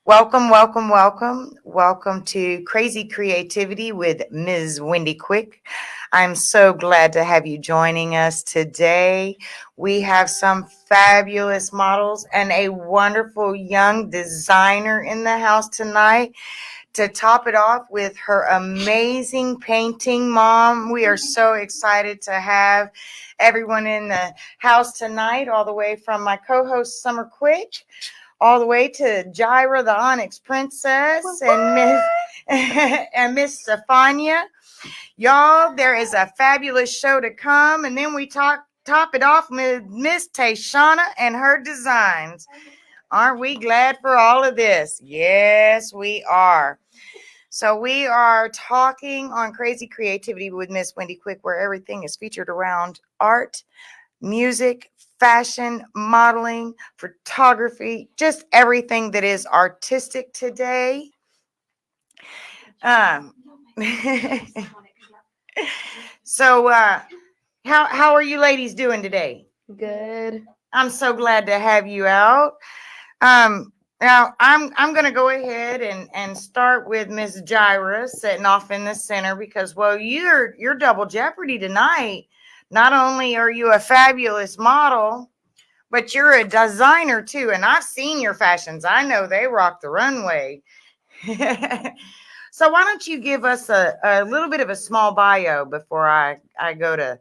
Welcome, welcome, welcome. Welcome to Crazy Creativity with Ms. Wendy Quick. I'm so glad to have you joining us today. We have some fabulous models and a wonderful young designer in the house tonight to top it off with her amazing painting mom. We are so excited to have everyone in the house tonight, all the way from my co-host Summer Quick all the way to Gyra the Onyx Princess and Miss and Miss Stefania. Y'all, there is a fabulous show to come, and then we top it off with Miss Tayshana and her designs. Aren't we glad for all of this? Yes, we are. So we are talking on Crazy Creativity with Miss Wendy Quick, where everything is featured around art, music, fashion, modeling, photography, just everything that is artistic today. Um, so, how are you ladies doing today? Good. I'm so glad to have you out. Now I'm gonna go ahead and start with Miss Gyra sitting off in the center because well you're double jeopardy tonight. Not only are you a fabulous model, but you're a designer too, and I've seen your fashions. I know they rock the runway. So why don't you give us a little bit of a small bio before I go to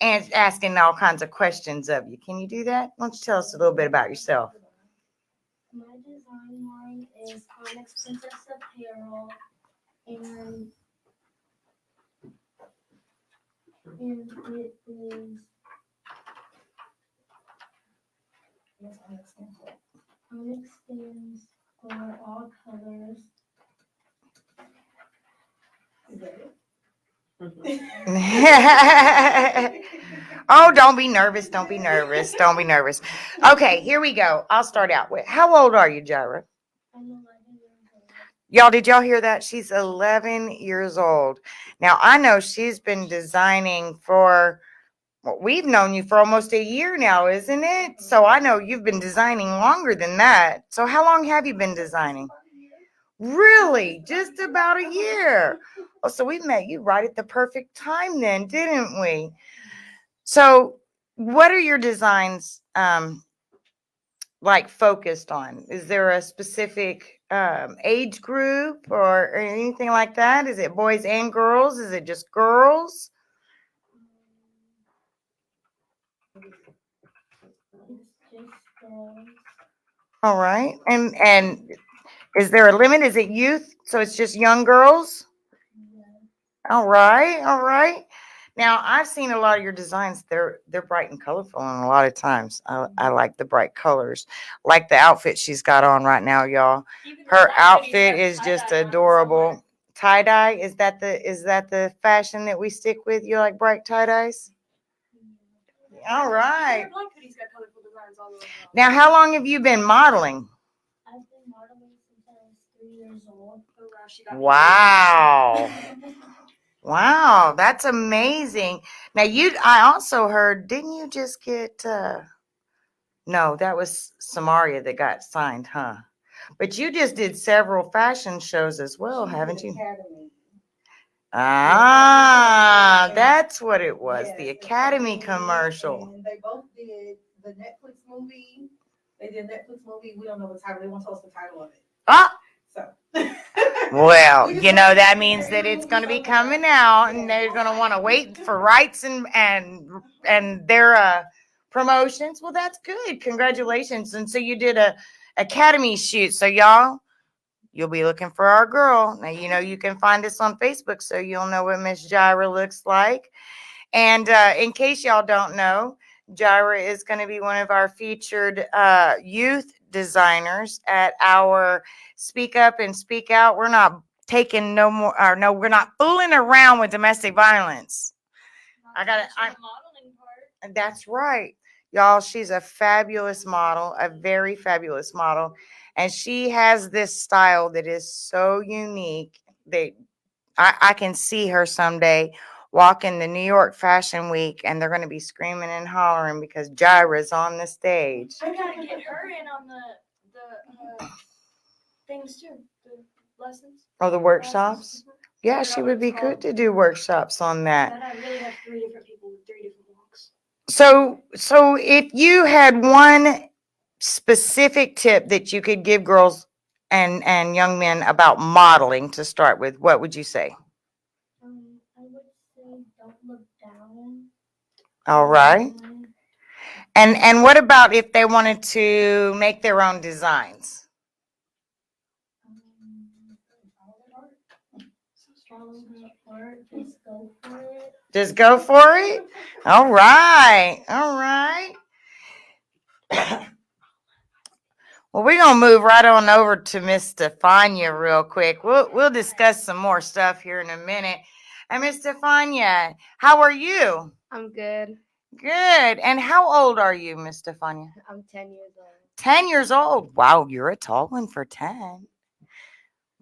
asking all kinds of questions of you. Can you do that? Why don't you tell us a little bit about yourself? My design line is Onyx Princess Apparel, and it is Onyx stands for all colors. Oh, don't be nervous. Don't be nervous. Don't be nervous. Okay, here we go. I'll start out with how old are you, Jara? I'm 11 years old. Did y'all hear that? She's 11 years old. Now, I know she's been designing for, well, we've known you for almost a year now, isn't it? So I know you've been designing longer than that. So how long have you been designing? Really? Just about a year. Oh, so we met you right at the perfect time then, didn't we? So what are your designs like focused on? Is there a specific age group or anything like that? Is it boys and girls? Is it just girls? It's just girls. All right. And is there a limit? Is it youth? So it's just young girls? Yeah. All right. All right. Now I've seen a lot of your designs. They're bright and colorful, and a lot of times I like the bright colors. Like the outfit she's got on right now, y'all. Her outfit is just adorable. Tie dye, is that the fashion that we stick with? You like bright tie dyes? All right. Now, how long have you been modeling? I've been modeling since I was 3 years old. Wow. Wow, that's amazing. Now I also heard, didn't you just get no, that was Samaria that got signed, huh? But you just did several fashion shows as well, haven't you? Ah, that's what it was, the Academy commercial. And they both did the Netflix movie. They did a Netflix movie. We don't know the title. They won't tell us the title of it. Ah, So. well, that means that it's going to be coming out, and they're going to want to wait for rights and their promotions. Well, that's good. Congratulations! And so you did a Academy shoot. So y'all, you'll be looking for our girl. Now you can find us on Facebook, so you'll know what Miss Gyra looks like. And in case y'all don't know, Gyra is going to be one of our featured youth designers at our Speak Up and Speak Out. We're not taking no more, or no, we're not fooling around with domestic violence. That's right. Y'all, she's a fabulous model, a very fabulous model. And she has this style that is so unique that I can see her someday walking the New York Fashion Week, and they're going to be screaming and hollering because Gyra's on the stage. I gotta get her in on the things too, the lessons. Oh, the workshops? Classes. Yeah, I she forgot would what be it's good called. to do workshops on that. Then I really have 3 different people with 3 different walks. So if you had one specific tip that you could give girls and young men about modeling to start with, what would you say? I would say don't look down. All right. And what about if they wanted to make their own designs? Follow the art. Just go for it. Just go for it? All right. All right. Well, we're gonna move right on over to Miss Stefania real quick. We'll discuss some more stuff here in a minute. And Miss Stefania, how are you? I'm good. Good. And how old are you, Miss Stefania? I'm 10 years old. 10 years old. Wow, you're a tall one for 10.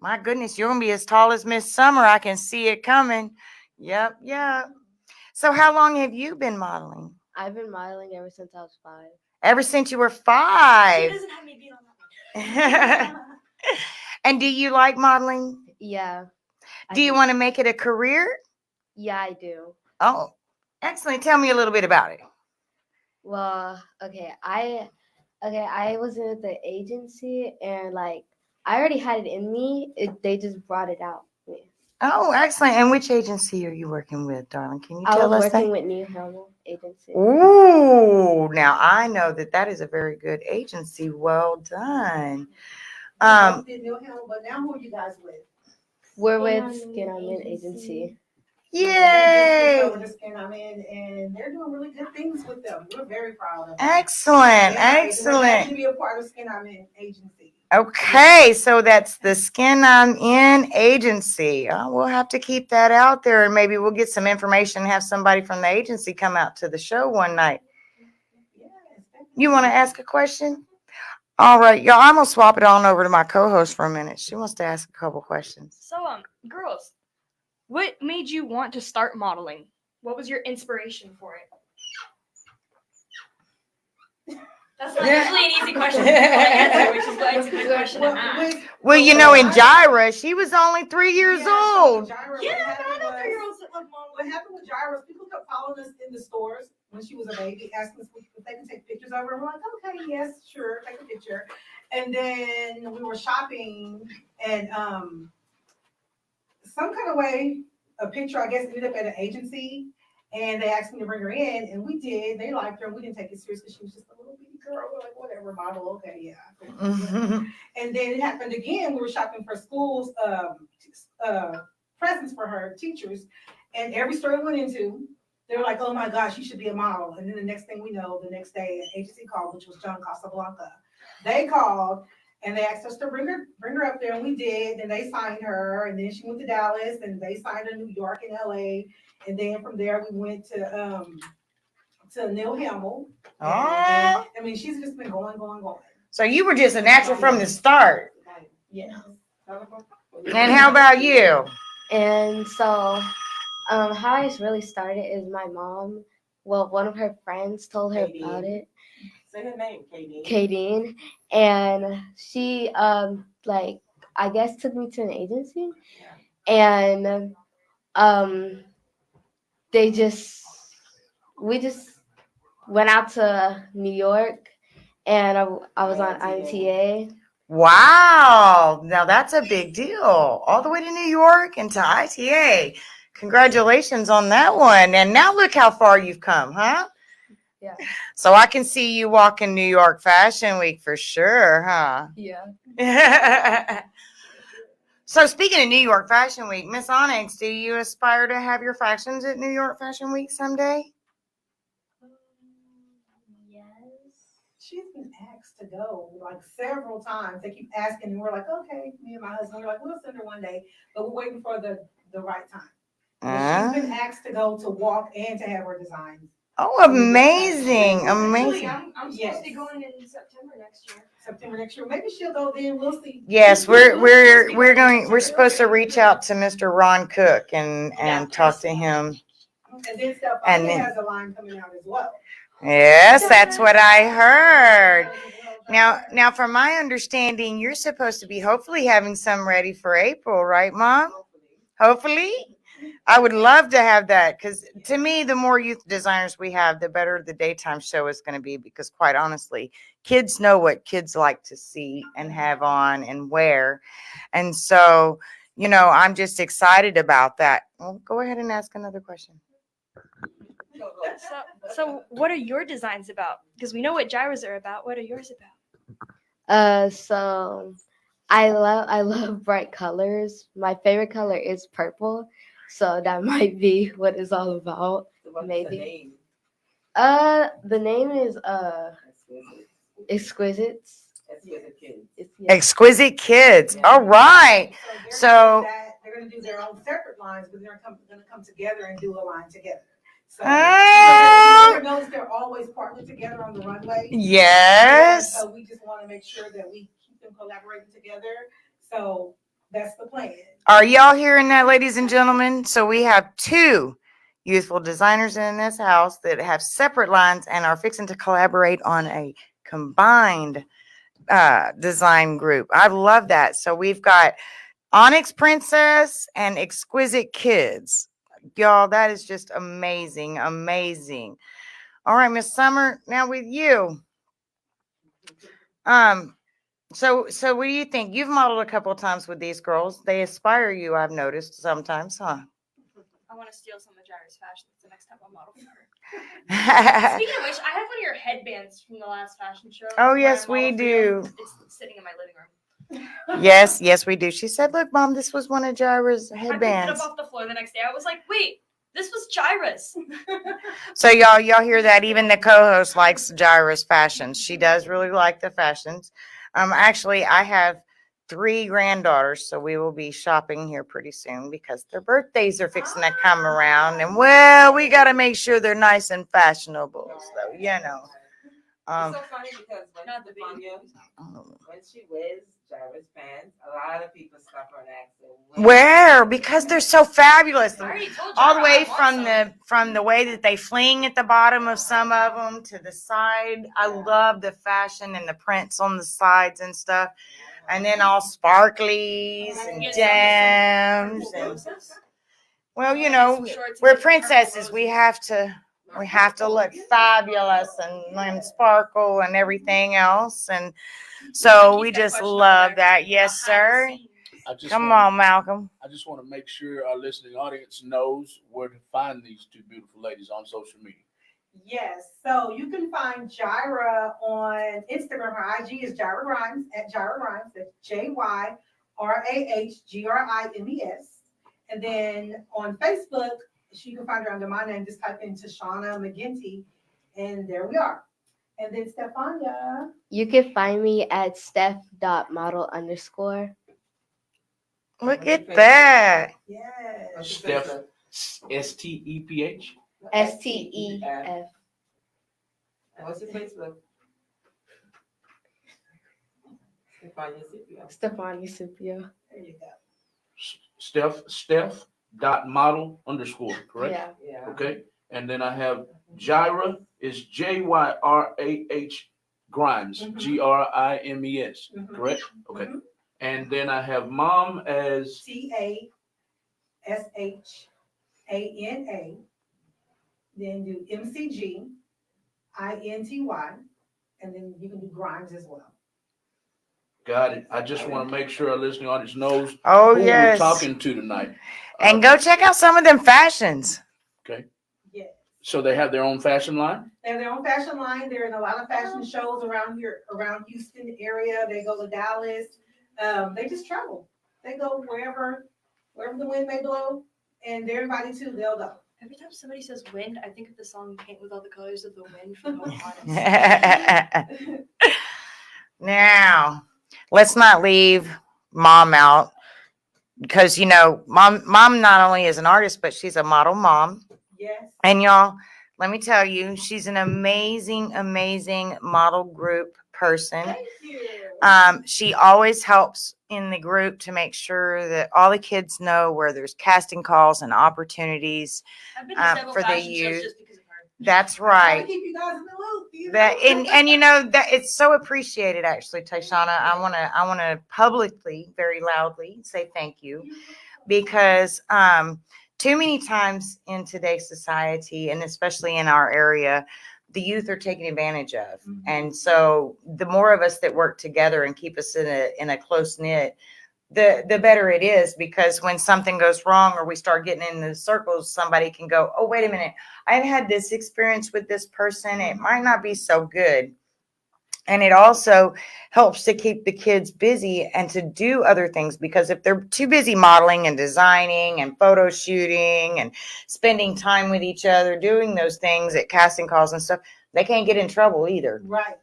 My goodness, you're gonna be as tall as Miss Summer. I can see it coming. Yep, yep. So how long have you been modeling? I've been modeling ever since I was 5. Ever since you were She 5. doesn't have me beat on that one. And do you like modeling? Yeah. Do you want to make it a career? Yeah, I do. Oh, excellent. Tell me a little bit about it. Well, I was in the agency and like I already had it in me. They just brought it out. Oh, excellent. And which agency are you working with, darling? Can you I tell was us working that? with New Helmel Agency. Ooh, now I know that is a very good agency. Well done. Did New Hill, but now who are you guys with? We're Skin with on Skin on Men Agency. Agency. Yay! With the Skin I'm in, and they're doing really good things with them. We're very proud of them. Excellent, Yeah, we're excellent. glad to be a part of Skin I'm in agency. Okay, so that's the Skin I'm In agency. We'll have to keep that out there, and maybe we'll get some information and have somebody from the agency come out to the show one night. Yes, You want to ask a question? All right, y'all, I'm going to swap it on over to my co-host for a minute. She wants to ask a couple questions. So, girls, what made you want to start modeling? What was your inspiration for it? That's not Yeah. usually an easy question to answer, which is why it's a good question to ask. Well, you know, in Jira, she was only 3 years old. Yeah, Yeah, I know 3-year-olds that love mom. What happened with Gyra was people kept following us in the stores when she was a baby, asking us if they can take pictures of her. We're like, okay, yes, sure, take a picture. And then we were shopping, and some kind of way, a picture, I guess, ended up at an agency, and they asked me to bring her in, and we did. They liked her, and we didn't take it serious because she was just a little bitty girl. We're like, whatever, model, okay, yeah. And then it happened again. We were shopping for schools, presents for her teachers, and every store we went into, they were like, oh my gosh, you should be a model. And then the next thing we know, the next day, an agency called, which was John Casablanca. They called and they asked us to bring her up there, and we did. And they signed her, and then she went to Dallas, and they signed her in New York and LA. And then from there we went to Neil Hamill. Oh. I mean, she's just been going. So you were just a natural from the start. Yes. And how about you? And so, how I really started is my mom. Well, one of her friends told her about it. Say her name, Katie. Kadeen, and she like I guess took me to an agency, and we just went out to New York, and I was on IMTA. Wow. Now that's a big deal. All the way to New York and to ITA. Congratulations on that one. And now look how far you've come, huh? Yeah. So I can see you walking New York Fashion Week for sure, huh? Yeah. So speaking of New York Fashion Week, Miss Onyx, do you aspire to have your fashions at New York Fashion Week someday? Yes. She's been asked to go like several times. They keep asking, and we're like, okay, me and my husband, we're like, we'll send her one day, but we're waiting for the right time. But she's been asked to go to walk and to have her designs. Oh, amazing, amazing. I'm supposed to be going in September next year. September next year. Maybe she'll go then. We'll see. Yes, we're supposed to reach out to Mr. Ron Cook and talk to him. And then Stephania And then- has a line coming out as well. Yes, that's what I heard. Now, from my understanding, you're supposed to be hopefully having some ready for April, right, Mom? Hopefully. I would love to have that because to me, the more youth designers we have, the better the daytime show is going to be. Because quite honestly, kids know what kids like to see and have on and wear. And so, I'm just excited about that. Well, go ahead and ask another question. So what are your designs about? Because we know what gyros are about. What are yours about? So I love bright colors. My favorite color is purple, so that might be what it's all about. Maybe. The name is Exquisite. It's yeah. Exquisite kids. All right. So, they're gonna do their own separate lines, but they're gonna come together and do a line together. So Oh. you notice they're always partnered together on the runway. Yes. So we just want to make sure that we keep them collaborating together. So that's the plan. Are y'all hearing that, ladies and gentlemen? So we have two youthful designers in this house that have separate lines and are fixing to collaborate on a combined design group. I love that. So we've got Onyx Princess and Exquisite Kids. Y'all, that is just amazing, amazing. All right, Miss Summer, now with you. So what do you think? You've modeled a couple of times with these girls. They aspire you, I've noticed sometimes, huh? I want to steal some of Gyra's fashion the next time I model for her. Speaking of which, I have one of your headbands from the last fashion show. Oh, where I yes, we modeled for you. do. It's sitting in my living room. Yes, we do. She said, look, Mom, this was one of Gyra's I picked it headbands. up off the floor the next day. I was like, wait, this was Gyra's. So y'all hear that? Even the co-host likes Gyra's fashions. She does really like the fashions. Actually, I have 3 granddaughters, so we will be shopping here pretty soon because their birthdays are fixing to come around, and well, we got to make sure they're nice and fashionable. So It's so funny because when she wears Gyra's pants, a lot of people stop her and ask her where? Because they're so fabulous. I already told All Gyra the way I want from the way that they fling at the bottom of some of them to the side. I love the fashion and the prints on the sides and stuff, and then all sparklies and gems. And well, we're princesses. We have to look fabulous and sparkle and everything else. And so we just love that. Yes, sir. Come on, Malcolm. I just want to make sure our listening audience knows where to find these two beautiful ladies on social media. Yes, so you can find Gyra on Instagram. Her IG is Gyra Grimes at Gyra Grimes. That's JYRAHGRIMES. And then on Facebook, you can find her under my name. Just type in Tashana McGinty, and there we are. And then Stefania. You can find me at steph.model_. Look at that. Yes. Steph, STEPH. STEF. And what's your Facebook? Stefania Scipio. Stefania Scipio. There you go. Steph.model_, correct? Yeah. Okay. And then I have Gyra is JYRAH Grimes, GRIMES, correct? Okay. And then I have Mom as TASHANA. Then do MCGINTY. And then you can do Grimes as well. Got it. I just want to make sure our listening audience knows Oh, who yes. we're talking to tonight. And go check out some of them fashions. Okay. Yes. So they have their own fashion line? They have their own fashion line. They're in a lot of fashion shows around here, around Houston area. They go to Dallas. They just travel. They go wherever the wind may blow, and they're invited to, they'll go. Every time somebody says wind, I think of the song Paint with All the Colors of the Wind from Pocahontas. Now, let's not leave Mom out because, Mom not only is an artist, but she's a model mom. Yes. And y'all, let me tell you, she's an amazing, amazing model group person. Thank you. She always helps in the group to make sure that all the kids know where there's casting calls and opportunities I've been to several for the fashion shows youth. just because of her. That's Try right. to keep you guys in the loop. That and you know that it's so appreciated actually, Tayshana. I wanna publicly, very loudly say thank you because too many times in today's society and especially in our area, the youth are taken advantage of. And so the more of us that work together and keep us in a close knit, the better it is, because when something goes wrong or we start getting in the circles, somebody can go, oh, wait a minute, I've had this experience with this person. It might not be so good. And it also helps to keep the kids busy and to do other things, because if they're too busy modeling and designing and photo shooting and spending time with each other, doing those things at casting calls and stuff, they can't get in trouble either. Right.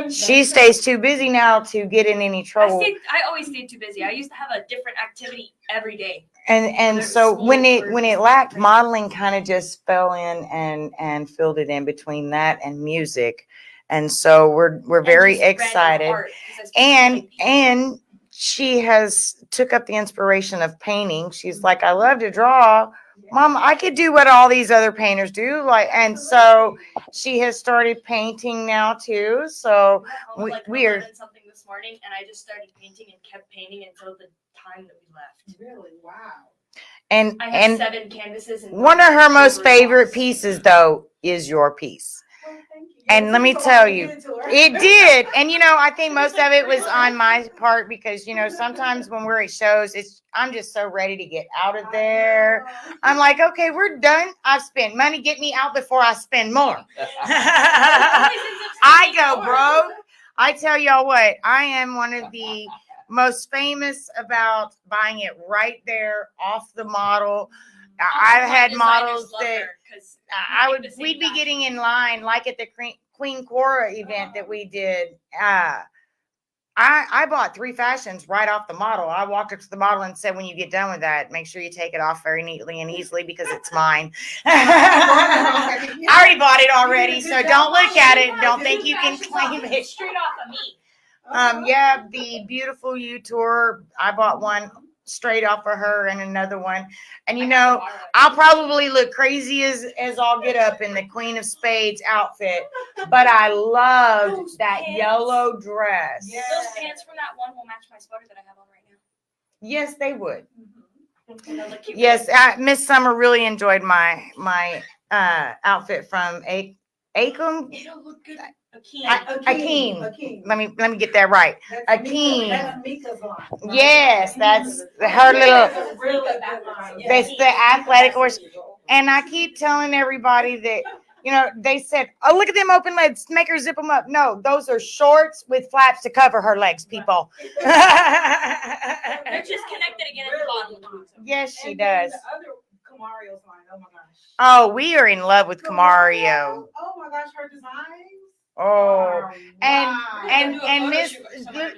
She stays too busy now to get in any trouble. I always stayed too busy. I used to have a different activity every day. And so when it lacked, modeling kind of just fell in and filled it in between that and music. And so we're very excited. And she has took up the inspiration of painting. She's like, I love to draw. Mom, I could do what all these other painters do. Like, and so she has started painting now too. So we are something this morning, and I just started painting and kept painting until the time that we left. Really? Wow. And I have 7 canvases. And one of her most favorite pieces, though, is your piece. Well, thank you. And let me tell you, it did. And, you know, I think most of it was on my part because, you know, sometimes when we're at shows, I'm just so ready to get out of there. I'm like, okay, we're done. I've spent money. Get me out before I spend more. I go broke. I tell y'all what, I am one of the most famous about buying it right there off the model. I've had models that we'd be getting in line, like at the Queen Cora event that we did. I bought 3 fashions right off the model. I walked up to the model and said, when you get done with that, make sure you take it off very neatly and easily because it's mine. I already bought it already, so don't look at it. Don't think you can claim it. Straight off of me. Yeah, the Beautiful You tour. I bought one straight off of her and another one. And you know, I'll probably look crazy as all get up in the Queen of Spades outfit, but I loved that yellow dress. Yeah. Those pants from that one will match my sweater that I have on right now. Yes, they would. And they'll look cute. Yes, Miss Summer really enjoyed my outfit from Acom. It'll look good. Akeem. Let me get that right. Akeem. That's Mika's line. Right? Yes, that's her little. That's a really good line. That's the athletic horse. And I keep telling everybody that, you know, they said, oh, look at them open legs, make her zip them up. No, those are shorts with flaps to cover her legs, people. They're just connected again at the bottom. Yes, she And then does. The other Camario's line. Oh my gosh. Oh, we are in love with Camario. Oh my gosh, her designs. Oh, Wow. and Miss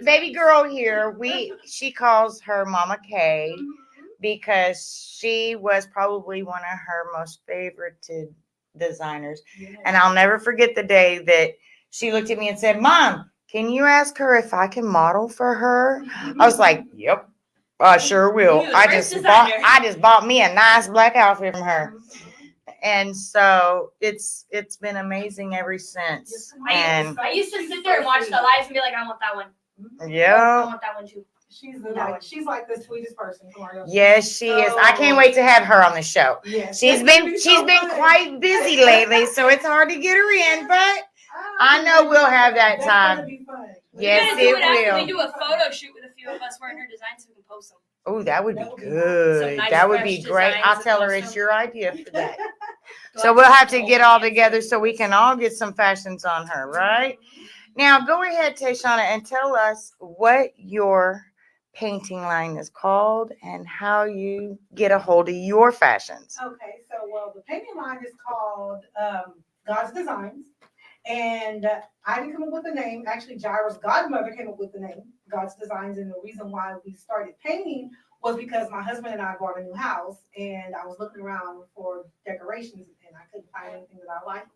baby girl here, she calls her Mama K because she was probably one of her most favorited designers. And I'll never forget the day that she looked at me and said, Mom, can you ask her if I can model for her? I was like, yep, I sure will. I just bought me a nice black outfit from her. And so it's been amazing ever since. And I used to sit there and watch the lives and be like, I want that one. yeah. I want that one too. She's like the sweetest person. Yes, she is. I can't wait to have her on the show. Yes. She's been quite busy lately, so it's hard to get her in, but I know we'll have that time. Yes, it will. We do a photo shoot with a few of us wearing her designs so we can post them. Oh, that would be good. Nice That would be fresh great. designs I'll tell her and it's your idea for that. So we'll have to get all together so we can all get some fashions on her, right? Now, go ahead, Tayshana, and tell us what your painting line is called and how you get a hold of your fashions. Okay, so the painting line is called God's Designs. And I didn't come up with the name. Actually, Jaira's godmother came up with the name, God's Designs. And the reason why we started painting was because my husband and I bought a new house. And I was looking around for decorations. And I couldn't find anything that I liked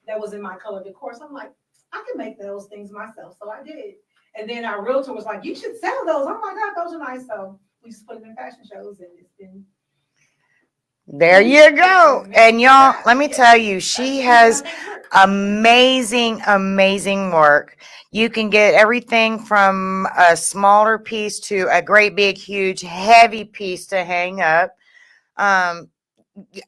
that was in my color decor. So I'm like, I can make those things myself. So I did. And then our realtor was like, you should sell those. Oh my God, those are nice. So we just put them in fashion shows. And it's been There you go. And y'all, let me tell you, she has amazing, amazing work. You can get everything from a smaller piece to a great big, huge, heavy piece to hang up. Um,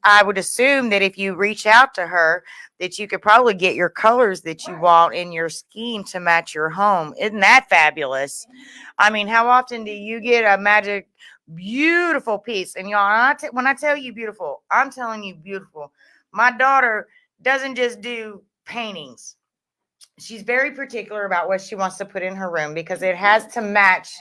I would assume that if you reach out to her, that you could probably get your colors that you want in your scheme to match your home. Isn't that fabulous? I mean, how often do you get a magic, beautiful piece? And y'all, when I tell you beautiful, I'm telling you beautiful. My daughter doesn't just do paintings. She's very particular about what she wants to put in her room because it has to match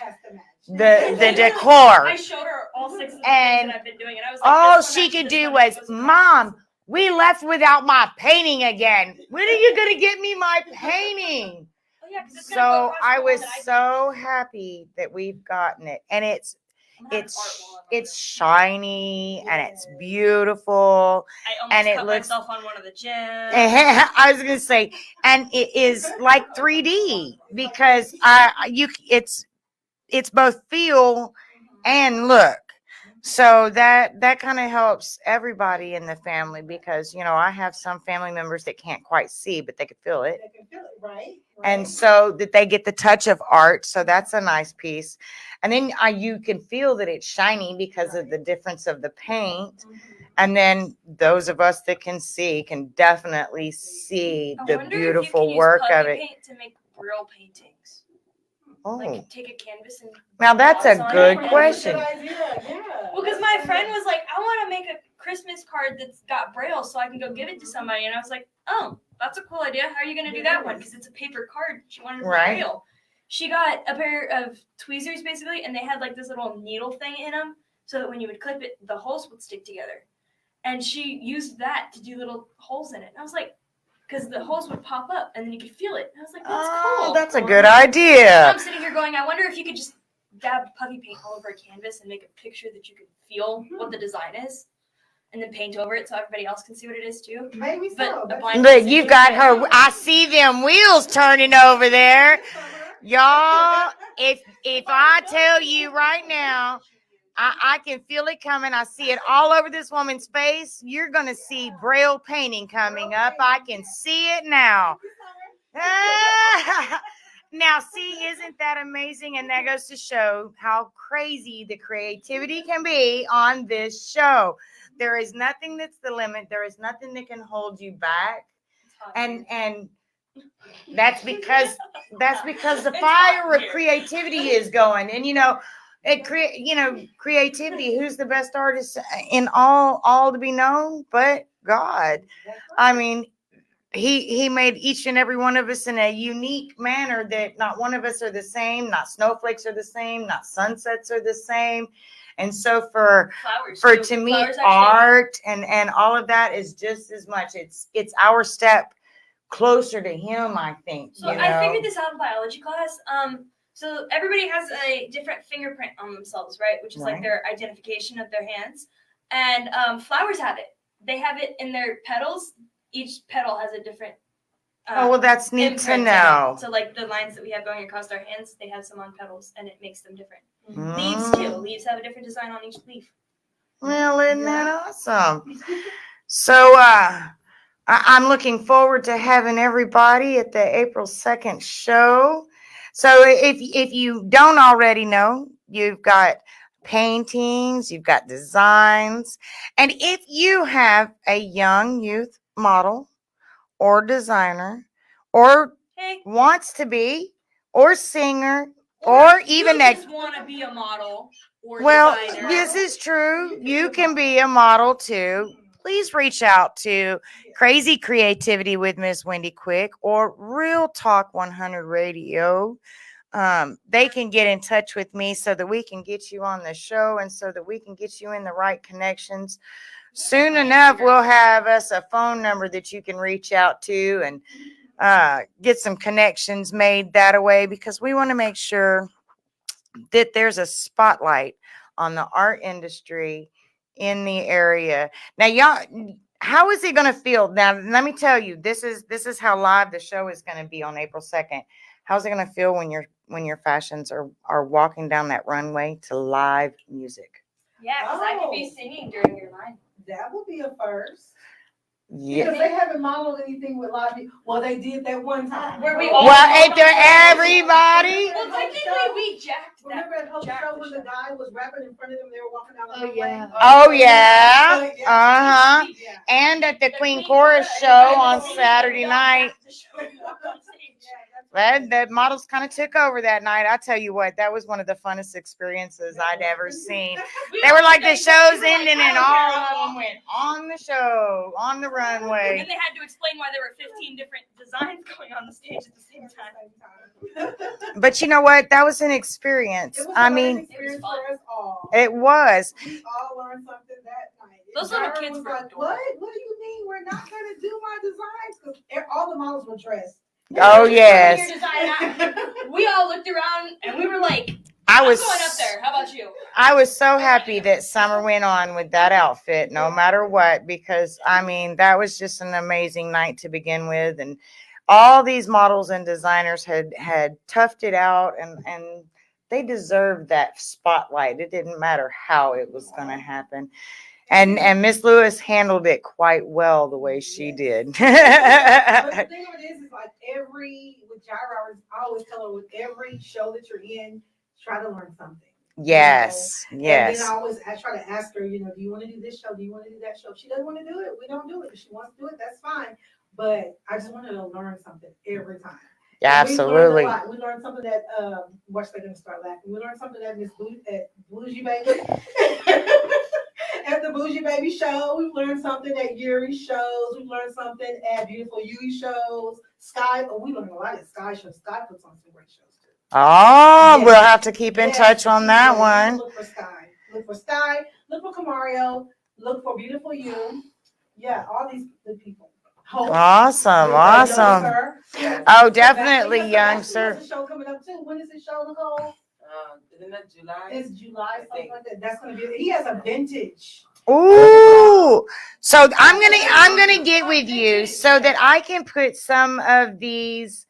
the decor. I showed her all 6 of the And things that I've been doing, and I was like, all this one she matches could this do one, and was, it goes across. Mom, we left without my painting again. When are you going to get me my painting? Oh, yeah, 'cause it's gonna go So across the I one was that I did. so happy that we've gotten it. And it's I'm gonna have an art wall on it's it. shiny and it's beautiful. I almost and it cut looks- myself on one of the gyms. I was gonna say, and it is like 3D because it's both feel and look. So that kind of helps everybody in the family because I have some family members that can't quite see, but they can feel it. They can feel it, right? And so that they get the touch of art. So that's a nice piece. And then you can feel that it's shiny because of the difference of the paint. And then those of us that can see can definitely see the beautiful work of it. Paint to make real paintings. Oh, Like take a canvas and now that's a gloss on good it. question. Well, because my friend was like, I want to make a Christmas card that's got Braille so I can go give it to somebody. And I was like, oh, that's a cool idea. How are you going to do that one? Because it's a paper card. She wanted it Right. Braille. She got a pair of tweezers basically, and they had like this little needle thing in them so that when you would clip it, the holes would stick together. And she used that to do little holes in it. And I was like, because the holes would pop up and then you could feel it. And I was like, that's cool. That's a good idea. I'm sitting here going, I wonder if you could just dab puffy paint all over a canvas and make a picture that you can feel what the design is, and then paint over it so everybody else can see what it is too. Maybe so. Look, you got her. I see them wheels turning over there, y'all. If I tell you right now, I can feel it coming. I see it all over this woman's face. You're gonna see Braille painting coming up. I can see it now. Now, see, isn't that amazing? And that goes to show how crazy the creativity can be on this show. There is nothing that's the limit. There is nothing that can hold you back. And that's because the fire of creativity is going. And creativity. Who's the best artist in all to be known but God? I mean, He made each and every one of us in a unique manner that not one of us are the same, not snowflakes are the same, not sunsets are the same. And so for to me, art and all of that is just as much. It's our step closer to him, I think. So I figured this out in biology class. So everybody has a different fingerprint on themselves, right? Which is like their identification of their hands. And flowers have it. They have it in their petals. Each petal has a different. Oh, well, that's neat to know. So, like the lines that we have going across our hands, they have some on petals, and it makes them different. Leaves too. Leaves have a different design on each leaf. Well, isn't that awesome? So, I'm looking forward to having everybody at the April 2nd show. So, if you don't already know, you've got paintings, you've got designs, and if you have a young youth model or designer or wants to be or singer or even just want to be a model or designer. This is true. You can be a model too. Please reach out to Crazy Creativity with Miss Wendy Quick or Real Talk 100 Radio. They can get in touch with me so that we can get you on the show and so that we can get you in the right connections. Soon enough, we'll have us a phone number that you can reach out to and get some connections made that way because we want to make sure that there's a spotlight on the art industry in the area. Now, y'all, how is it going to feel? Now, let me tell you, this is how live the show is going to be on April 2nd. How's it going to feel when your fashions are walking down that runway to live music? Yeah, because I could be singing during your line. That would be a first. Yeah. Because they haven't modeled anything with a lot of people. Well, they did that one time. Where we all- Well, ain't there everybody? Well, technically, we jacked that. Remember at Hope jacked Show the when show. the guy was rapping in front of them, they were walking down the Oh, runway? yeah. Oh yeah. Yeah. Uh-huh. Yeah. And at the The Queen Queen Chorus Chorus, show everybody on was singing, Saturday we all night. jacked the show and walked on stage. The models kind of took over that night. I tell you what, that was one of the funnest experiences I'd ever seen. They were like, the show's ending, and all of them went on the show, on the And runway. then they had to explain why there were 15 different designs going on the stage at the same time. But you know what? That was an experience. It was I a learning mean, experience for us all. it was. We all learned something that night. Those little Jared kids was were like, adorable. what do you mean we're not going to do my designs? Because all the models were dressed. Oh, Your yes. design, we all looked around and we were like, I I'm was going up there. How about you? I was so happy that Summer went on with that outfit, no matter what, because I mean, that was just an amazing night to begin with. And all these models and designers had toughed it out, and they deserved that spotlight. It didn't matter how it was going to happen. And Miss Lewis handled it quite well the way she did. But the thing of it is like with Jaira, I always tell her with every show that you're in, try to learn something. Yes, And yes. then I try to ask her, do you want to do this show? Do you want to do that show? If she doesn't want to do it, we don't do it. If she wants to do it, that's fine. But I just want her to learn something every time. Absolutely. We learned something that watch they're gonna start laughing. We learned something at Bougie Baby. At the Bougie Baby show, we learned something at Yuri shows. We learned something at Beautiful Yui shows. We learned a lot at Sky shows. Sky puts on some great shows too. Oh, Yes. we'll have to keep in Yes. touch on that Yes, one. Look for Sky. Look for Sky. Look for Camario. Look for Beautiful You. Yeah, all these good people. Hope. Awesome, awesome. Oh, definitely, young sir. There's a show coming up too. When is the show, Nicole? Isn't that July? It's July, something like that. That's gonna be. He has a vintage. Ooh, so I'm gonna get with you so that I can put some of these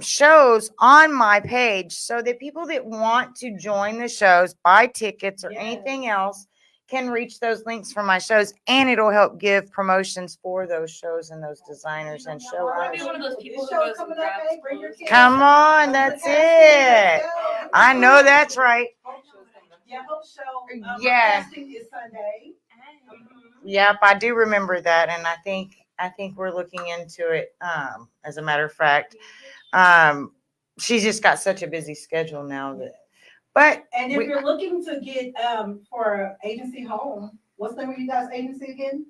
shows on my page so that people that want to join the shows, buy tickets or Yes. anything else, can reach those links for my shows, and it'll help give promotions for those shows and those designers and show I'll owners. be one of those people This who show's goes and coming up, grabs hey, bring your clothes. kids. Come on, that's it. I know that's right. Yeah, Hope Show. Yeah. Casting is Sunday. Yep, I do remember that, and I think we're looking into it. As a matter of fact, she's just got such a busy schedule now that. But And if you're looking to get for agency home, what's the name of you guys' agency again?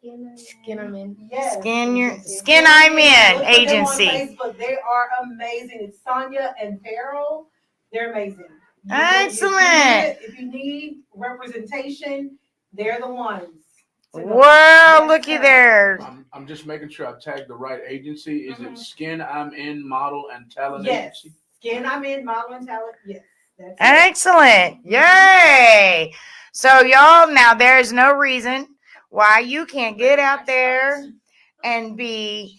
Skinnerman. Yes. Skin I'm in Look for them on agency. Facebook. They are amazing. It's Sonia and Farrell. They're amazing. Excellent. If you need representation, they're the ones. Well, looky there. I'm just making sure I tagged the right agency. Is it Skin I'm In Model and Talent Yes. Agency? Skin I'm in, model and talent. Yes. That's it. Excellent. Yay. So y'all, now there's no reason why you can't get out there and be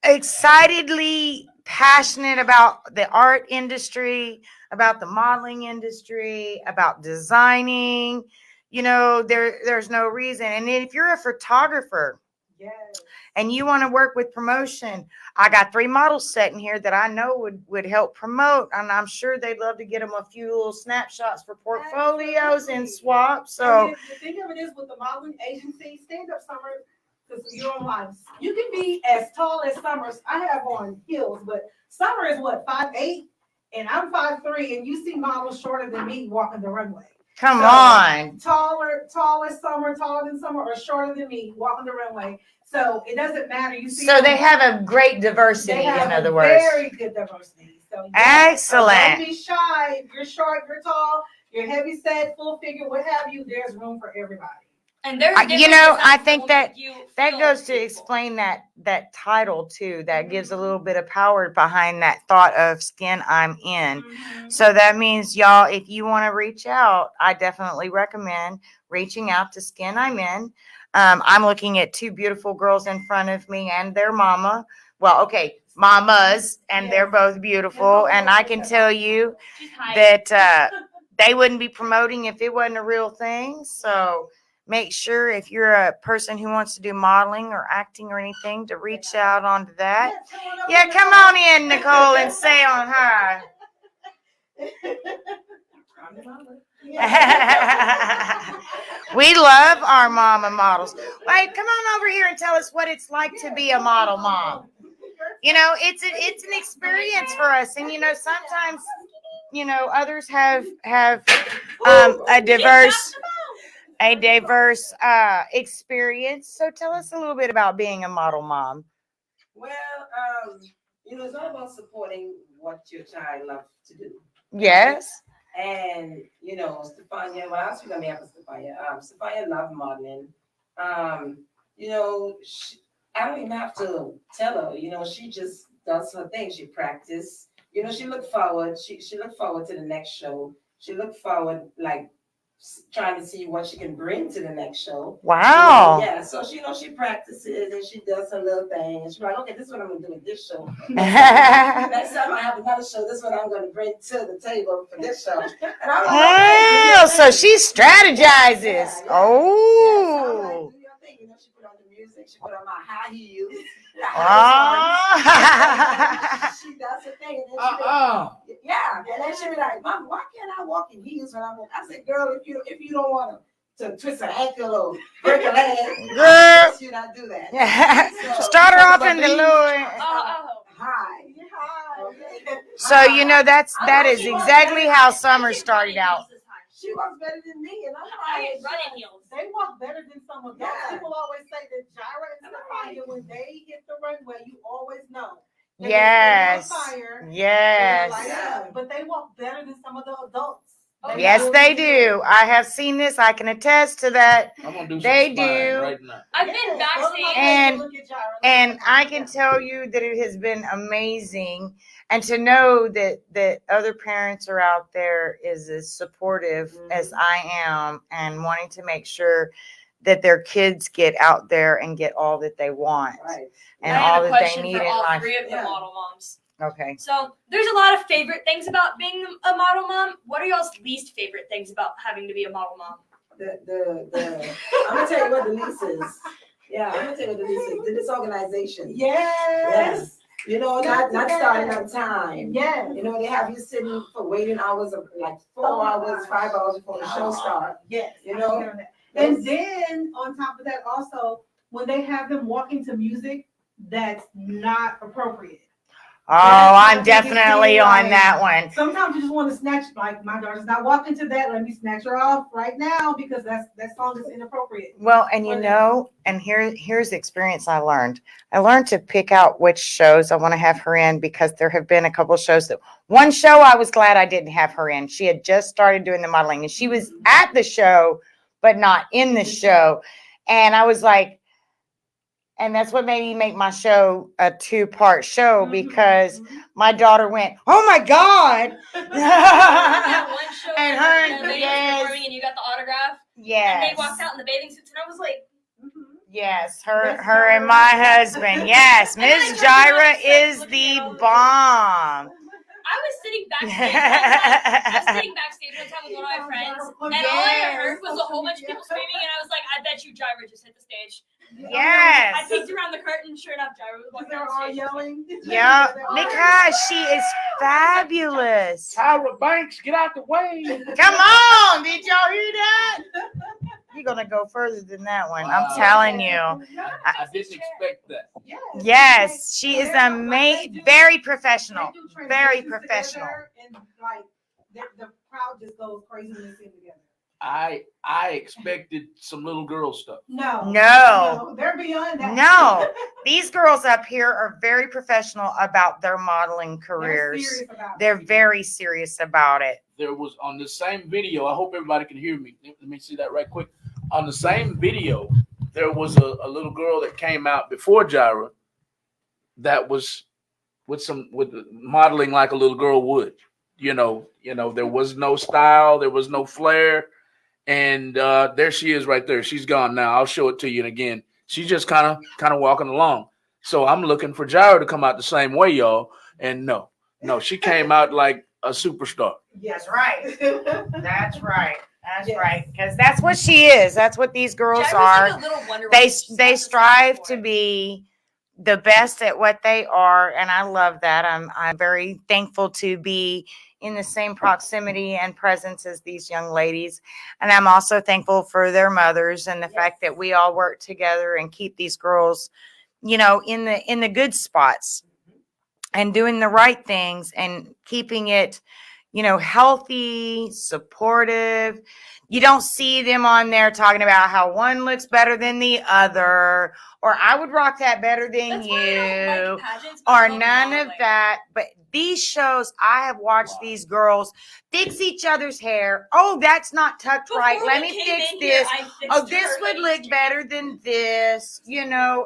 excitedly passionate about the art industry, about the modeling industry, about designing. You know, there's no reason. And if you're a photographer Yes. and you want to work with promotion, I got 3 models sitting here that I know would help promote, and I'm sure they'd love to get them a few little snapshots for portfolios and swaps. So And the thing of it is with the modeling agency, stand up Summer, because you're on live. You can be as tall as Summer. I have on heels, but Summer is what, 5'8", and I'm 5'3", and you see models shorter than me walking the runway. come So, on. taller Summer, taller than Summer, or shorter than me walking the runway. So it doesn't matter. You see, So they have a great diversity, they have in a other words. very good diversity. So yeah, Excellent. So don't be shy. If you're short, you're tall, you're heavy set, full figure, what have you. There's room for everybody. And there's You know, different I designs think will that make you that feel goes to beautiful. explain that title too. That gives a little bit of power behind that thought of Skin I'm In. Mhm. So that means, y'all, if you want to reach out, I definitely recommend reaching out to Skin I'm In. I'm looking at 2 beautiful girls in front of me and their mama. Well, okay, mamas, and they're both beautiful. And I can tell you She's hiding. that they wouldn't be promoting if it wasn't a real thing. So make sure if you're a person who wants to do modeling or acting or anything to reach out onto that. Yeah, come on in, Nicole, and say on hi. We love our mama models. Like, come on over here and tell us what it's like to be a model mom. You know, it's an experience for us, and you know, sometimes, you know, others have a diverse experience. So tell us a little bit about being a model mom. Well, you know, it's all about supporting what your child loves to do. Yes. And you know, Stefania, well, I was gonna ask Stefania. Stefania loved modeling. You know, I don't even have to tell her. You know, she just does her thing. She practice. You know, she looked forward. She looked forward to the next show. She looked forward, like trying to see what she can bring to the next show. Wow. Yeah, so she, you know, she practices and she does her little thing. And she's like, okay, this is what I'm gonna do with this show. Next time I have another show, this is what I'm gonna bring to the table for this show. And I'm like, Oh, so she strategizes. Yeah. Oh. Yeah, so I'm like, do your thing. You know, she put on the music. She put on my high heels. She does her thing. And then yeah, and then she be like, Mom, why can't I walk in heels when I'm? I said, girl, if you don't want to twist an ankle or break a leg, Girl, you not do that. start her off in the Lord. Hi. Okay. So you know that is exactly how Summer started out. She walks better than me, and I'm I like, ain't running heels. They walk better than some adults. Yeah. People always say that Jira and Stefania, when they hit the runway, you always know. that Yes. they're on fire, they're Yes. light up, but they walk better than some of the adults. Yes, they do. I have seen this. I can attest to that. I'm gonna do some They spying do. right now. I've been backstage. And I can tell you that it has been amazing, and to know that other parents are out there is as supportive as I am, and wanting to make sure that their kids get out there and get all that they want right. and I all have a that they question need for in all life. three of the Yeah. model moms. Okay. So there's a lot of favorite things about being a model mom. What are y'all's least favorite things about having to be a model mom? I'm gonna tell you what the lease is. Yeah, I'm gonna tell you what the lease is. The disorganization. Yes. You know, not starting on time. Yes. You know, they have you sitting for waiting hours of like 4 hours, 5 hours before the show starts. Yes. You know? And then on top of that, also when they have them walking to music that's not appropriate. Oh, I'm definitely on that one. Sometimes you just want to snatch, like my daughter's not walking to that. Let me snatch her off right now because that song is inappropriate. Well, and you know, and here's the experience I learned. I learned to pick out which shows I want to have her in, because there have been a couple of shows that one show I was glad I didn't have her in. She had just started doing the modeling and she was at the show, but not in the show. And I was like, and that's what made me make my show a 2-part show, because my daughter went, "Oh my God!" That one show And where her, the lady was yes. performing and you got the autograph. Yes. And they walked out in the bathing suits and I was like, Yes, her and my husband. Yes, Ms. Jira is the bomb. I was sitting backstage one time. I was sitting backstage one time with one of my friends, and all I heard was a whole bunch of people screaming, and I was like, I bet you Jira just hit the stage. I Yes. peeked around the curtain, sure enough, Jira was walking They're down all the stage. yelling. Yeah, because she is fabulous. Tyra Banks, get out the way. Come on, did y'all hear that? You're gonna go further than that one. I'm telling you. I didn't expect that. Yes, she is very professional. They do transitions Very together, professional. And like the crowd just goes crazy when they sing together. I expected some little girl stuff. No. They're beyond that. No, these girls up here are very professional about their modeling They're careers. serious about it. They're very serious about it. There was on the same video. I hope everybody can hear me. Let me see that right quick. On the same video, there was a little girl that came out before Jira that was with modeling like a little girl would. You know, there was no style, there was no flair, and there she is right there. She's gone now. I'll show it to you. And again, she's just kind of walking along. So I'm looking for Jira to come out the same way, y'all. And no, she came out like a superstar. That's right. That's right. That's Yes. right, because that's what she is. That's what these girls Jaira's are. like a little Wonder They Woman. She's got they the strive talent to for it. be the best at what they are, and I love that. I'm very thankful to be in the same proximity and presence as these young ladies, and I'm also thankful for their mothers and the fact that we all work together and keep these girls, in the good spots and doing the right things and keeping it, healthy, supportive. You don't see them on there talking about how one looks better than the other, or I would rock that better than That's why I don't you, like pageants. But I or love none of modeling. that. But these shows, I have watched these girls fix each other's hair. Oh, that's not tucked Before right. Let we me came fix in here, this. I fixed Oh, this her would lace. look better than this.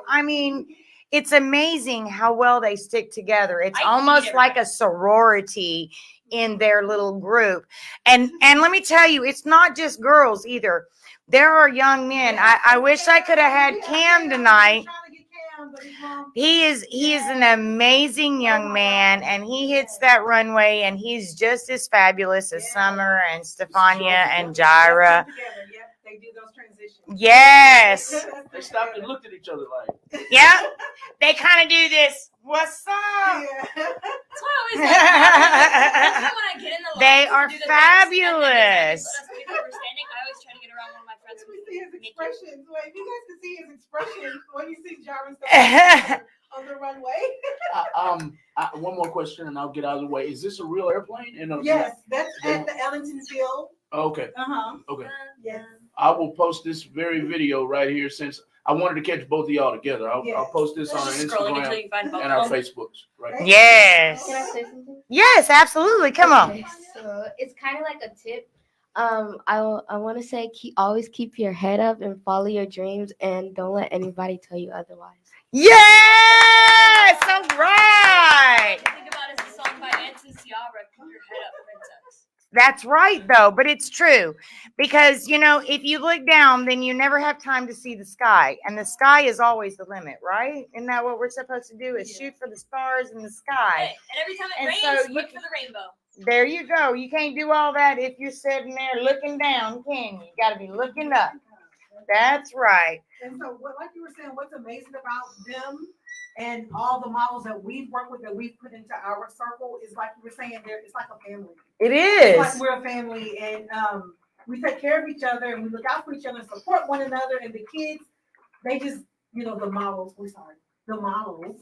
I mean, it's amazing how well they stick together. It's I hate almost like everybody. a sorority in their little group. And let me tell you, it's not just girls either. There are young men. I wish I could have had Cam tonight. He is an amazing young man, and he hits that runway, and he's just as fabulous as Summer and Stefania and Jaira. Yep, they do those transitions. Yes. They stopped and looked at each other like. Yeah. They kind of do this. What's up? Yeah. That's why I always like that's why when I get in the They line are to do the dance, and then they fabulous. let us wait till we're standing, I always try to get around one of my friends. We see his Mickey. expressions. Wait, you guys can see his expressions when you see Jarvis on the runway. One more question, and I'll get out of the way. Is this a real airplane? Yes, that's at the Ellington Field. Okay. Uh-huh. Okay. Yes. I will post this very video right here since I wanted to catch both of y'all together. I'll Yes. post this on our Just scrolling until Instagram you find both and of our them. Facebooks. Right. Yes. Can I say something? Yes, absolutely. Come on. Okay, so it's kind of like a tip. I want to say always keep your head up and follow your dreams, and don't let anybody tell you otherwise. Yes. All right. Think about it as a song by Anson Ciara, Keep Your Head Up, Princess. That's right, though, but it's true because, if you look down, then you never have time to see the sky, and the sky is always the limit, right? Isn't that what we're supposed to do? Is shoot for the stars in the sky? Hey, and every time it And rains, so look for the rainbow. There you go. You can't do all that if you're sitting there looking down, can you? You got to be looking up. That's right. And so, like you were saying, what's amazing about them and all the models that we've worked with, that we've put into our circle, is like you were saying, it's like a family. It It's like is. we're a family, and we take care of each other, and we look out for each other, and support one another. And the kids, they just, the models. The models.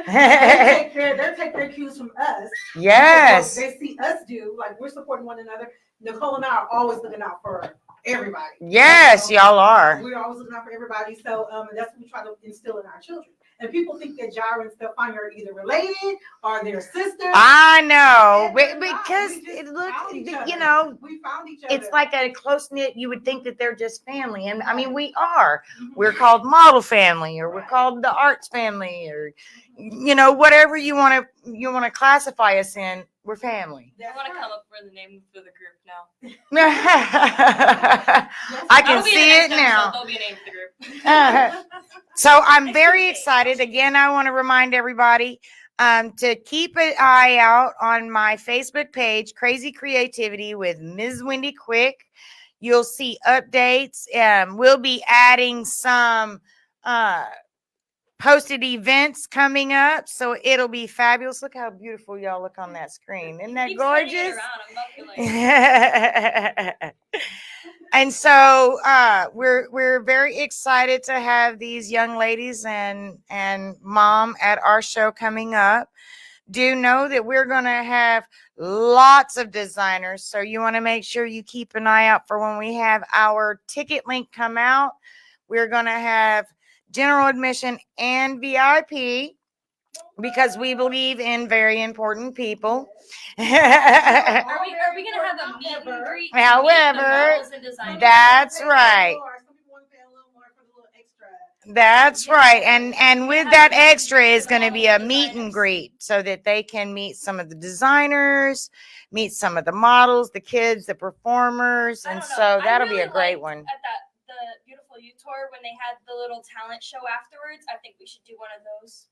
They take their cues from us. Yes. They see us do, like we're supporting one another. Nicole and I are always looking out for everybody. Yes, y'all are. We're always looking out for everybody. So, and that's what we try to instill in our children. And people think that Jaira and Stefania are either related or they're sisters. I know, And they're not. because We just it looks, found each other. We found each other. it's like a close knit. You would think that they're just family, and I mean, we are. We're called model family, or we're called the arts family, or whatever you want to classify us in. We're family. I want to come up with a name for the group now. I can That'll be the see next it now. episode. There'll be a name for the group. So I'm very excited. Again, I want to remind everybody to keep an eye out on my Facebook page, Crazy Creativity with Ms. Wendy Quick. You'll see updates. We'll be adding some posted events coming up, so it'll be fabulous. Look how beautiful y'all look on that screen. Isn't that Keep turning it gorgeous? around. I'm not feeling And so we're very excited to have these young ladies and mom at our show coming up. Do know that we're going to have lots of designers, so you want to make sure you keep an eye out for when we have our ticket link come out. We're going to have general admission and VIP, because we believe in very important people. Are we gonna have a meet and greet? to meet the However, models and designers? that's right. Some people want to pay a little more for the little extra. That's right. And with that extra is going to be a meet and greet, so that they can meet some of the designers, meet some of the models, the kids, the performers. I And don't know. so I that'll be really a great liked one. At the Beautiful You tour, when they had the little talent show afterwards, I think we should do one of those.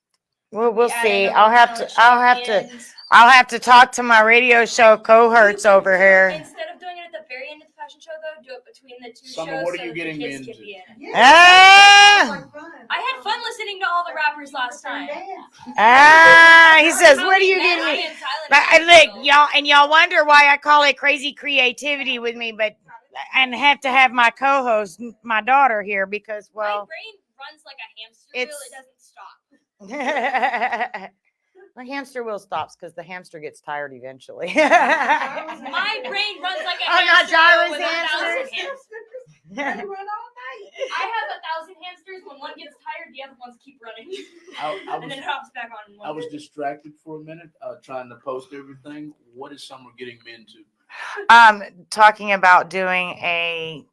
We'll Add see. in a I'll little have to talent show I'll have to talk to my radio show cohorts over here. Instead of doing it at the very end of the fashion show though. Do it between the two Summer, shows what are so you the getting me kids can into? be in it. Yeah. Ah! Like fun. I had fun listening to all the rappers last time. He says, How what are we you met, getting I me? and Tyler But met look, so- y'all, and y'all wonder why I call it crazy creativity with me, but and have to have my co-host, my daughter here, because my well, brain runs like a hamster wheel. it's- It doesn't stop. the hamster wheel stops because the hamster gets tired eventually. My brain runs like a I got hamster Gyra's with hamsters. 1,000 hamsters. They run all night. I have 1,000 hamsters. When one gets tired, the other ones keep running, I and then it hops back on. I was distracted for a minute, trying to post everything. What is Summer getting me into? Talking about doing a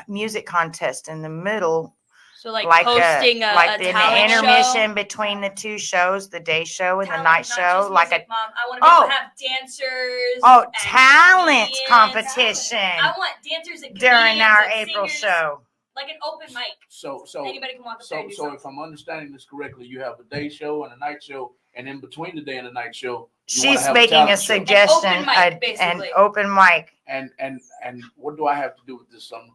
music contest in the middle, So like, like hosting like a in the talent intermission show. between the two shows, the day show and the Talent, night not show, just like music, a Mom. I want to be able Oh. to have dancers. oh and talent comedians. competition I want dancers and during comedians our and April singers, show. like an open mic. So Anybody can walk up there and do So something. if I'm understanding this correctly, you have a day show and a night show, and in between the day and the night show, you wanna She's have making a talent show. suggestion, An open mic, an basically. open mic. And what do I have to do with this, Summer?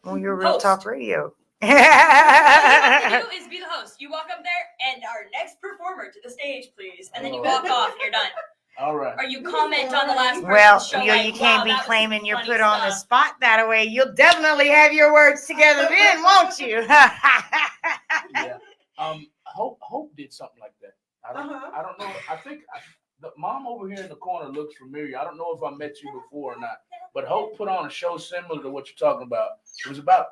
Well, you're Real Host. Talk Radio. All you have to do is be the host. You walk up there and our next performer to the stage, please. And then you walk off and you're done. All right. Or you comment on the last person's Well, show. you like, can't wow, be that was claiming you're funny put on the stuff. spot that way. You'll definitely have your words together then, won't you? Yeah. Hope did something like that. I don't know. I think the mom over here in the corner looks familiar. I don't know if I met you before or not, but Hope put on a show similar to what you're talking about. It was about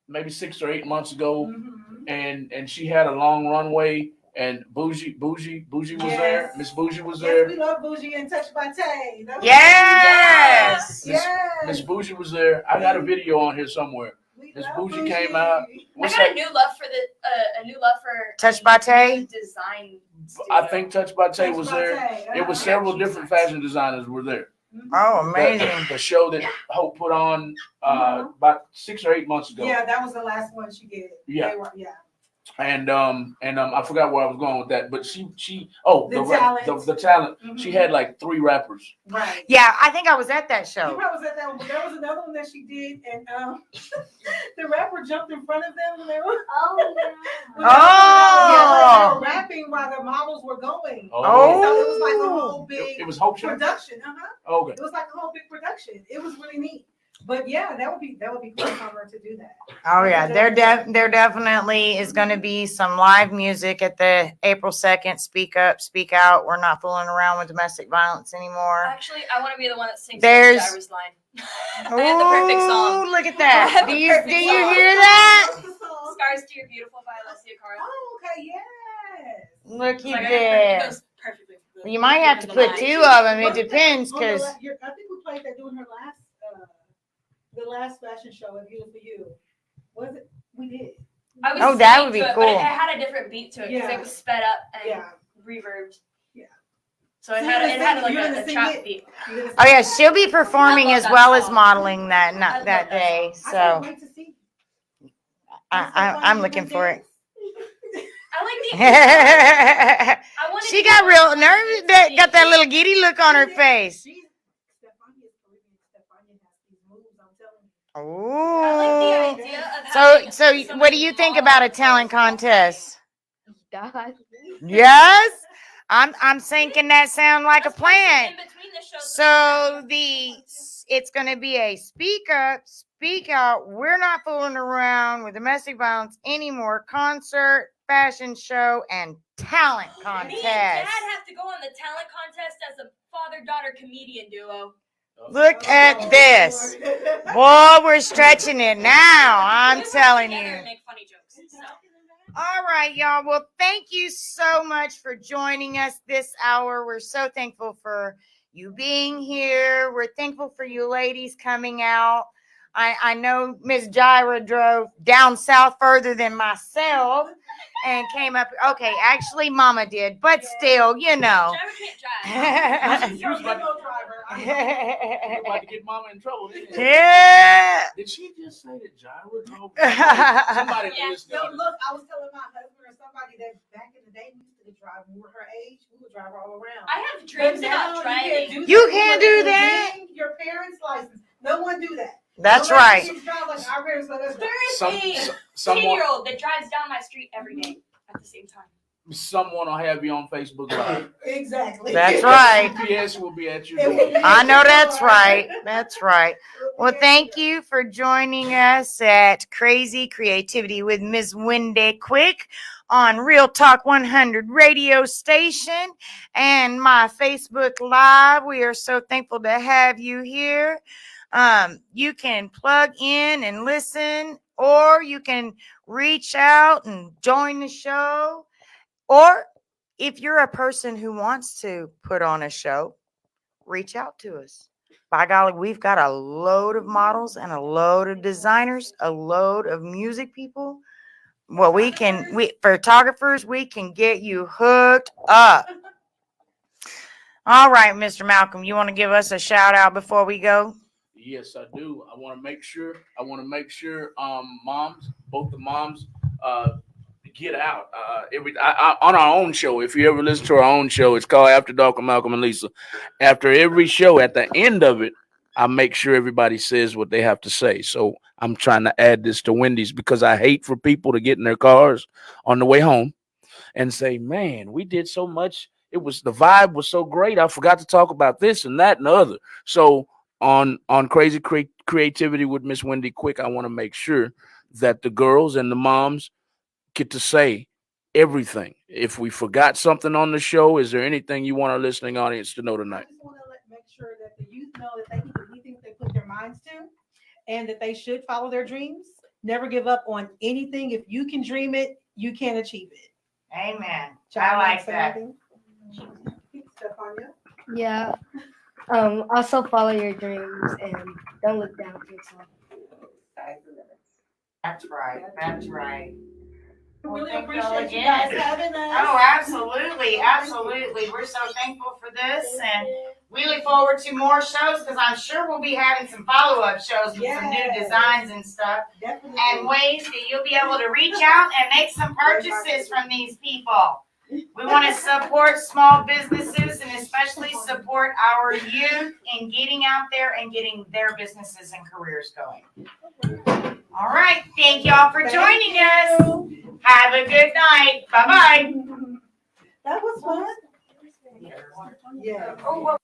maybe 6 or 8 months ago, and she had a long runway. And Bougie was there. Miss Bougie was Yes, there. we love Bougie and Touched by Tay. Yes. Miss Bougie was there. I got a video on here somewhere. Miss Bougie came out. I What's got that? a new love for a new love for Touched by Tay? design. I think Touch by Tay was Touched by there. Tay, It was several different fashion designers were there. Oh, amazing. The show that Hope put on about 6 or 8 months ago. Yeah, that was the last one she did. Yeah. They were, yeah. And I forgot where I was going with that, but she the talent. She had like 3 rappers. Right. Yeah, I think I was at that You show. probably was at that one, but there was another one that she did, and the rapper jumped in front of them, and they were Oh. they were rapping while the models were going. Oh. So it was like a whole big It was Hope show. production. Okay. It was like a whole big production. It was really neat. But yeah, that would be cool for her to do that. Oh yeah, there definitely is going to be some live music at the April 2nd. Speak up, speak out. We're not fooling around with domestic violence anymore. Actually, I want to be the one that sings There's- Gyra's line. I have the perfect song. Ooh, look at I that. have Do the you perfect song. hear that? What's the song? Scars to Your Beautiful by Alessia Cara. Oh, okay, yes. Looky Like, it there. goes perfectly. for the- You might have to the put line. 2 of them. It Wasn't that depends on the because I think we played that during her last, the last fashion show at Beautiful You. Was it? We did. I was Oh, that singing would be to it, cool. But it had a different beat to it because Yeah. it was sped up and Yeah. reverbed. Yeah. So it So had you're gonna like sing- you're a gonna sing trap it? beat. oh yeah, she'll be performing I love as that well as song. modeling that I not love that that day. I can't So wait to see. I'm looking for it. I like the. I wanted She to got go real on nervous. the That got that stage. little giddy look on her face. Stephania has these moves, I'm telling you. I like Ooh. the idea of So having so what do you think about a talent contest? Die. Yes, I'm thinking that sound like a Let's put some plan. in between the shows. So it's going to be a speak up, speak out. We're not fooling around with domestic violence anymore. Concert, fashion show, and talent Me and contest. Dad have to go on the talent contest as a father-daughter comedian duo. Look at this. Boy, we're stretching it now. I'm We work telling together you. and make funny jokes. So. All right, y'all. Well, thank you so much for joining us this hour. We're so thankful for you being here. We're thankful for you ladies coming out. I know Miss Gyra drove down south further than myself and came up. Okay, actually, Mama did, but still, you know. Gyra can't drive. You was about to- You're about to get Mama in trouble, didn't you? Yeah. Did she just say that Gyra drove? Somebody Yeah. listening. No, look, I was telling my husband or somebody that back in the day we used to drive. When we were her age, we would drive all around. I have dreams But now about driving. You that. can't You do have to that. bring your parents' license. No one do that. That's Don't let right. kids drive like our parents let us drive. There is a Someone 10-year-old that drives down my street every day at the same time. someone will have you on Facebook Live. Exactly. That's right. GPS will be at your It will door. be at I know your that's door. right. That's right. It will be Well, at thank your door. you for joining us at Crazy Creativity with Ms. Wendy Quick on Real Talk 100 radio station and my Facebook Live. We are so thankful to have you here. You can plug in and listen, or you can reach out and join the show. Or if you're a person who wants to put on a show, reach out to us. By golly, we've got a load of models and a load of designers, a load of music people. Well, we photographers, we can get you hooked up. All right, Mr. Malcolm, you want to give us a shout out before we go? Yes, I do. I want to make sure. Moms, both the moms, get out. On our own show. If you ever listen to our own show, it's called After Dark with Malcolm and Lisa. After every show, at the end of it, I make sure everybody says what they have to say. So I'm trying to add this to Wendy's because I hate for people to get in their cars on the way home and say, "Man, we did so much. The vibe was so great. I forgot to talk about this and that and the other." So on Crazy Creativity with Miss Wendy Quick, I want to make sure that the girls and the moms get to say everything. If we forgot something on the show, is there anything you want our listening audience to know I tonight? just want to make sure that the youth know that they can do anything they put their minds to, and that they should follow their dreams. Never give up on anything. If you can dream it, you can achieve it. Amen. John, I like say that. anything? Stefania? Yeah. Also follow your dreams and don't look down at yourself. That's right. That's right. Really Thank appreciate y'all you again. guys having us. Oh, absolutely. Absolutely. We're so thankful for this. And we look forward to more shows because I'm sure we'll be having some follow-up shows with some new Yes. designs and stuff Definitely. and ways that you'll be able to reach out and make some purchases from these people. We want to support small businesses and especially support our youth in getting out there and getting their businesses and careers going. All right. Thank y'all for joining us. Have a good night. Bye-bye. That was fun. Yeah. Oh, well.